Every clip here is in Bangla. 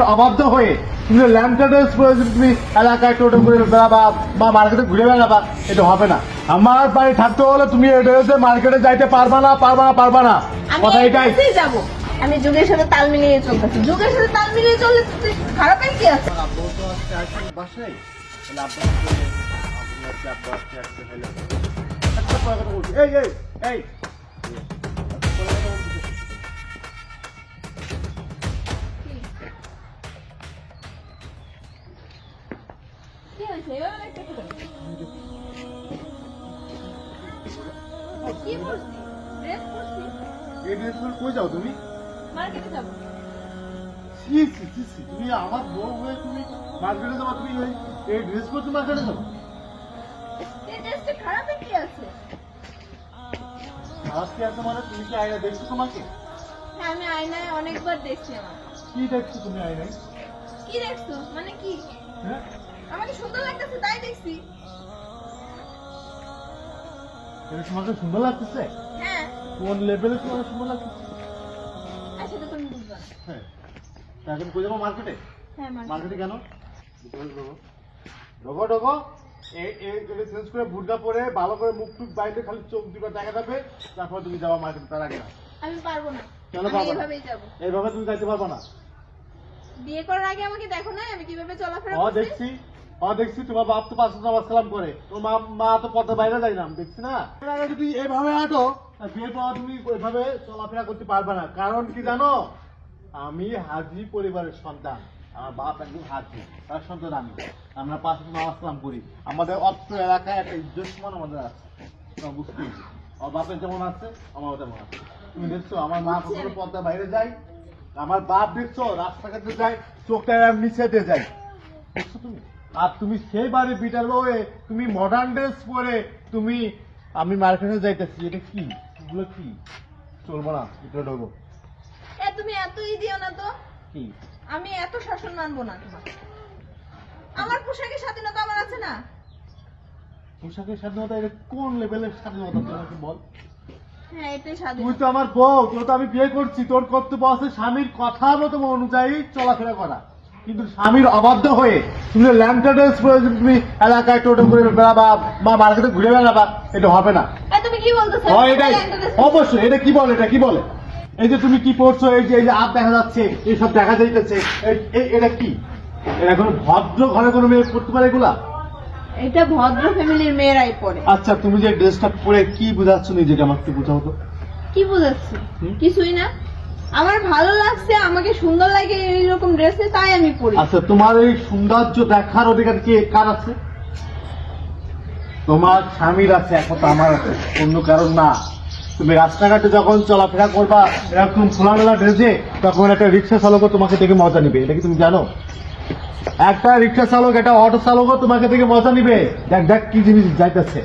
স্বামীর অবাধ্য হয়ে তুমি ল্যাম্পটা ড্রেস পরে যদি তুমি এলাকায় টোটো করে বেড়াবা বা মার্কেটে ঘুরে বেড়াবা, এটা হবে না। আমার বাড়ি থাকতে হলে তুমি এই ড্রেসে মার্কেটে যাইতে পারবা না, পারবা না। কথা এটাই। যাবো, আমি যুগের সাথে তাল মিলিয়ে চলতেছি। যুগের সাথে তাল মিলিয়ে চললে খারাপের কি আছে? বাসায় এই কি হয়েছে? এভাবে লাগতেছে কেন? কি পরছি? ড্রেস পরছি। এই ড্রেস পরে কই যাও তুমি? মার্কেটে যাবো। তুমি আমার বউ হয়ে তুমি মার্কেটে যাবো? তুমি এই ড্রেস পরে তুমি মার্কেটে যাবো? এই ড্রেসটা খারাপের কি আছে? খারাপ কি আছে মানে? তুমি কি আয়না দেখছো তোমাকে? হ্যাঁ, আমি আয়নায় অনেকবার দেখছি আমার। কি দেখছো তুমি আয়নায়? কি দেখছো মানে কি? হ্যাঁ, আমাকে সুন্দর লাগতেছে তাই দেখছি। এটা তোমাকে সুন্দর লাগতেছে? হ্যাঁ। কোন লেভেলে তোমাকে সুন্দর লাগতেছে? আচ্ছা, তো তুমি বুঝবা না। হ্যাঁ, তা এখন কই যাবো? মার্কেটে? হ্যাঁ, মার্কেটে কেন? ঢোকো ঢোকো। এই চেঞ্জ করে বুটটা পরে ভালো করে মুখ টুক বাইরে খালি চোখ দুটো দেখা যাবে, তারপর তুমি যাওয়া মার্কেটে। তার আগে না। আমি পারবো না। কেন আমি পারবো না? এভাবেই যাবো। এইভাবে তুমি যাইতে পারবো না। বিয়ে করার আগে আমাকে দেখো না আমি কিভাবে চলাফেরা করছি? দেখছি তোমার বাপ তো 5 নামাজ কালাম করে, তোমার মা তো পর্দা বাইরে যায় না, আমি দেখছি না। এর আগে যদি এইভাবে হাঁটো, বিয়ের পর তুমি ওইভাবে চলাফেরা করতে পারবে না। কারণ কি জানো? আমি হাজি পরিবারের সন্তান, আমার বাপ একজন হাজি, তার সন্তান আমি। আমরা 5 নামাজ কালাম করি। আমাদের অত্র এলাকায় একটা ইজ্জতমান আমাদের আছে, তোমার বুঝতে হবে। আমার বাপের যেমন আছে আমারও তেমন আছে। তুমি দেখছো আমার মা কখনো পর্দা বাইরে যায়? আমার বাপ দেখছো রাস্তাঘাটে যায়, চোখটা নিচে দিয়ে যায়, দেখছো তুমি? আর তুমি সেই বাড়ি বিটার বউয়ে তুমি মডার্ন ড্রেস পরে তুমি আমি মার্কেটে যাইতেছি, এটা কি? এগুলো কি? চলবো না, ভিতরে ঢোকো। তুমি এতই দিও না তো। কি? আমি এত শাসন মানবো না তোমার। আমার পোশাকের স্বাধীনতা আমার আছে না? পোশাকের স্বাধীনতা? এটা কোন লেভেলের স্বাধীনতা তোমাকে বল? হ্যাঁ, এটাই স্বাধীন। তুই তো আমার বউ, তোর তো আমি বিয়ে করছি, তোর কর্তব্য আছে স্বামীর কথা মতো অনুযায়ী চলাফেরা করা। কিন্তু স্বামীর অবাধ্য হয়ে তুমি ল্যাম্পটা ড্রেস পরে যদি তুমি এলাকায় টোটো করে বেড়াবা বা মার্কেটে ঘুরে বেড়াবা, এটা হবে না। তুমি কি বলতেছো? এটাই অবশ্যই। এটা কি বলে? এটা কি বলে? এই যে তুমি কি পড়ছো, এই যে হাত দেখা যাচ্ছে, এইসব দেখা যাইতেছে, এটা কি? এটা কোনো ভদ্র ঘরে কোনো মেয়ে পড়তে পারে এগুলা? এটা ভদ্র ফ্যামিলির মেয়েরাই পরে। আচ্ছা, তুমি যে ড্রেসটা পরে কি বুঝাচ্ছ নিজেকে আমাকে একটু বুঝাও তো। কি বুঝাচ্ছি? কিছুই না, আমার ভালো লাগছে, আমাকে সুন্দর লাগে এইরকম ড্রেসে, তাই আমি পরি। আচ্ছা, তোমার এই সৌন্দর্য দেখার অধিকার কি কার আছে? তোমার স্বামীর আছে, একমাত্র আমার আছে, অন্য কারণ না। তুমি রাস্তাঘাটে যখন চলাফেরা করবা এরকম খোলামেলা ড্রেসে, তখন একটা রিক্সা চালকও তোমাকে দেখে মজা নিবে, এটা কি তুমি জানো? একটা রিক্সা চালক, একটা অটো চালকও তোমাকে দেখে মজা নিবে, দেখ দেখ কি জিনিস যাইতেছে,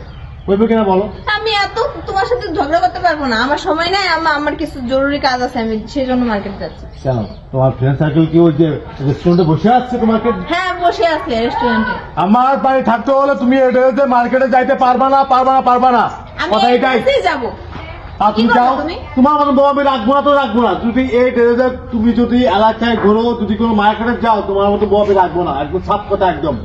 বলবে কিনা বলো? আমি এত তোমার সাথে ঝগড়া করতে পারবো না, আমার সময় নাই। আমার কিছু জরুরি কাজ আছে, আমি সেই জন্য মার্কেটে যাচ্ছি। কেন? তোমার ফ্রেন্ড সার্কেল কি ওই যে রেস্টুরেন্টে বসে আছে তোমাকে? হ্যাঁ, বসে আছে রেস্টুরেন্টে। আমার বাড়ি থাকতে হলে তুমি এই ড্রেসে মার্কেটে যাইতে পারবা না। কথা এটাই। আমি যাবো। আর তুমি যাও, তোমার মতো বউ আমি রাখবো না তো রাখবো না। যদি এই ড্রেসে তুমি যদি এলাকায় ঘোরো, যদি কোনো মার্কেটে যাও, তোমার মতো বউ আমি রাখবো না। একদম সাফ কথা, একদম।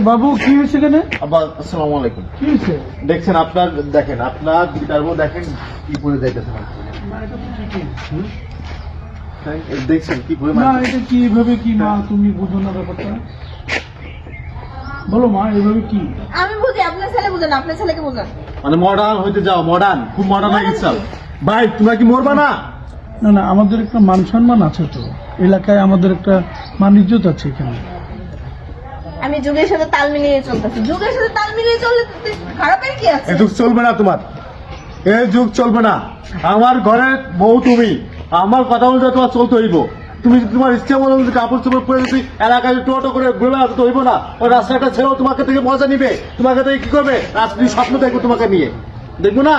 বাবু কি হয়েছে কেন? আবার আসসালামু আলাইকুম। কি হয়েছে? দেখছেন আপনার, দেখেন আপনার বিটার বউ, দেখেন কি করে যাইতেছে। দেখছেন কি করে? না, এটা কি এভাবে? কি মা তুমি বুঝো না ব্যাপারটা? বলো মা, এভাবে কি? আমি বুঝি, আপনার ছেলে বুঝেন, আপনার ছেলেকে বুঝান। মানে মডার্ন হইতে যাও, মডার্ন, খুব মডার্ন হয়ে গেছে ভাই। তোমরা কি মরবা না? না না, আমাদের একটা মান সম্মান আছে তো, এলাকায় আমাদের একটা মান ইজ্জত আছে এখানে। আমি যুগের সাথে তাল মিলিয়ে চলতেছি। যুগের সাথে তাল মিলিয়ে চললে খারাপের কি আছে? এই যুগ চলবে না তোমার, এই যুগ চলবে না। আমার ঘরের বউ তুমি, আমার কথা অনুযায়ী তোমার চলতে হইব। তুমি যদি তোমার ইচ্ছা মতো যদি কাপড় চোপড় পরে যদি এলাকায় টোটো করে ঘুরে বেড়াতে হইব না, ওই রাস্তাটা ছেড়েও তোমাকে থেকে মজা নিবে, তোমাকে থেকে কি করবে? রাত্রি স্বপ্ন দেখবো তোমাকে নিয়ে, দেখবো না?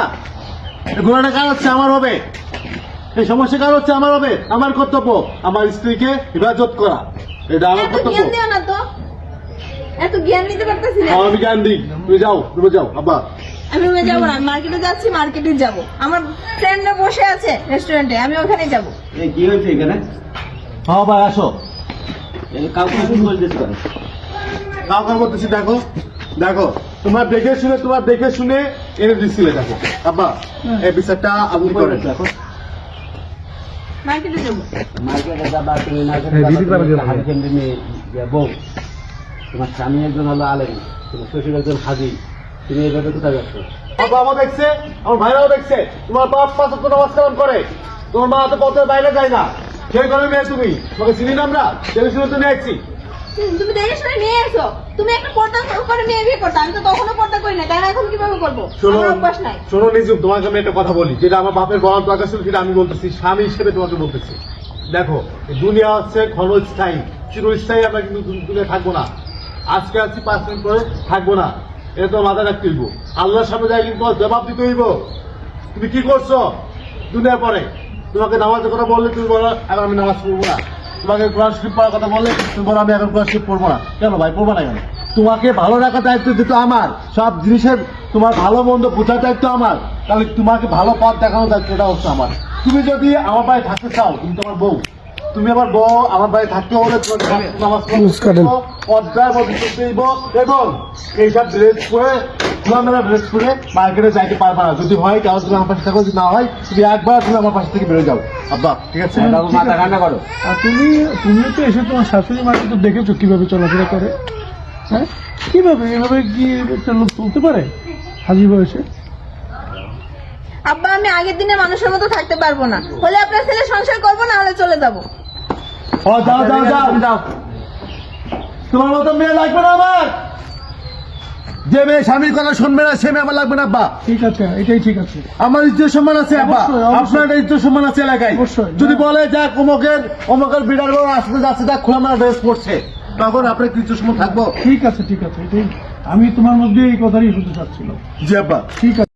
ঘোরাটা কার হচ্ছে? আমার হবে। এই সমস্যা কার হচ্ছে? আমার হবে। আমার কর্তব্য আমার স্ত্রীকে হেফাজত করা, এটা আমার এত কর্তব্য। জ্ঞান দিও না তো, এত জ্ঞান নিতে পারতেছি না। আমি জ্ঞান দিই, তুমি যাও আব্বা। আমি রুমে যাবো না, আমি মার্কেটে যাচ্ছি, মার্কেটে যাব। আমার ফ্রেন্ডরা বসে আছে রেস্টুরেন্টে, আমি ওখানে যাব। এই কি হয়েছে এখানে? হ্যাঁ ভাই আসো। কাউকে ফোন করে দিতে পারে। কাউকে বলতেছি, দেখো দেখো তোমার দেখে শুনে এনে দিচ্ছিলে। দেখো আব্বা, এই বিচারটা আপনি করেন। দেখো মার্কেটে যাব। মার্কেটে যাবা, তুমি হ্যাঁ, দিদি পারে যাবে। হাজি কেন্দ্রে নিয়ে বউ, তোমার স্বামী একজন হলো আলেম, তোমার শ্বশুর একজন হাজি, তুমি এইভাবে কোথায় যাচ্ছ? আমার বাবা দেখছে, আমার ভাইরাও দেখছে, তোমার বাপ 5 ওয়াক্ত নামাজ কালাম করে, তোমার মা তো পথের বাইরে যায় না। সেই ঘরে মেয়ে তুমি, তোমাকে চিনি না আমরা, সেই শুনে তো নিয়ে আসছি। তুমি দেখে শুনে নিয়ে এসো। তুমি একটা পর্দা করে মেয়ে বিয়ে করতে, আমি তো তখনও পর্দা করি না, তাই না? এখন কিভাবে করবো? শোনো আমার অভ্যাস নাই। শোনো নিজুক, তোমাকে আমি একটা কথা বলি, যেটা আমার বাপের বলার দরকার ছিল, সেটা আমি বলতেছি, স্বামী হিসেবে তোমাকে বলতেছি। দেখো, এই দুনিয়া হচ্ছে ক্ষণস্থায়ী, চিরস্থায়ী আমরা কিন্তু দুনিয়া থাকবো না। আজকে আছি, 5 মিনিট পরে থাকবো না। এটা তো মাথায় রাখতে হইব। আল্লাহর সামনে যাই কিন্তু জবাব দিতে হইব। তুমি কি করছো দুনিয়ার পরে? তোমাকে নামাজের কথা বললে তুমি বলো এখন আমি নামাজ পড়বো না। তোমাকে কোরআন শরীফ পড়ার কথা বললে তুমি বলো আমি এখন কোরআন শরীফ পড়বো না। কেন ভাই পড়বো না কেন? তোমাকে ভালো রাখার দায়িত্ব যেহেতু আমার, সব জিনিসের তোমার ভালো মন্দ বোঝার দায়িত্ব আমার, তাহলে তোমাকে ভালো পথ দেখানোর দায়িত্বটা হচ্ছে আমার। তুমি যদি আমার বাড়ি থাকতে চাও, তুমি তোমার বউ, তুমি আমার বউ, আমার বাড়ি থাকতে হলে তোমার নামাজ পর্দার মধ্যে চলতে হইব এবং এইসব ড্রেস পরে খোলামেলা ড্রেস পরে মার্কেটে যাইতে পারবা না। যদি হয় তাহলে তুমি আমার পাশে থাকো, যদি না হয় তুমি একবার তুমি আমার পাশ থেকে বেরো যাও। আব্বা ঠিক আছে? বাবু মাথা ঠান্ডা করো। আর তুমিও তো এসে তোমার শাশুড়ি মাকে তো দেখেছো কিভাবে চলাফেরা করে। হ্যাঁ, কিভাবে এভাবে কি একটা লোক চলতে পারে হাজি বয়সে? আব্বা, আমি আগের দিনে মানুষের মতো থাকতে পারবো না। হলে আপনার ছেলে সংসার করবো, না হলে চলে যাবো। ও যাও যাও যাও যাও, তোমার মতো মেয়ে লাগবে না আমার। যে মেয়ে স্বামীর কথা শুনবে না সে মেয়ে আমার লাগবে না আব্বা। ঠিক আছে, এটাই ঠিক আছে। আমার ইজ্জত সম্মান আছে আব্বা, অবশ্যই, অবশ্যই। আপনার একটা ইজ্জত সম্মান আছে এলাকায়। অবশ্যই। যদি বলে যা অমুকের বিড়াল বড় আসতে যাচ্ছে, তা খোলামেলা ড্রেস পড়ছে, তখন আপনার কি ইজ্জত সম্মান থাকবো? ঠিক আছে, ঠিক আছে, এটাই আমি তোমার মধ্যে এই কথাই শুনতে চাচ্ছিলাম। জি আব্বা। ঠিক আছে।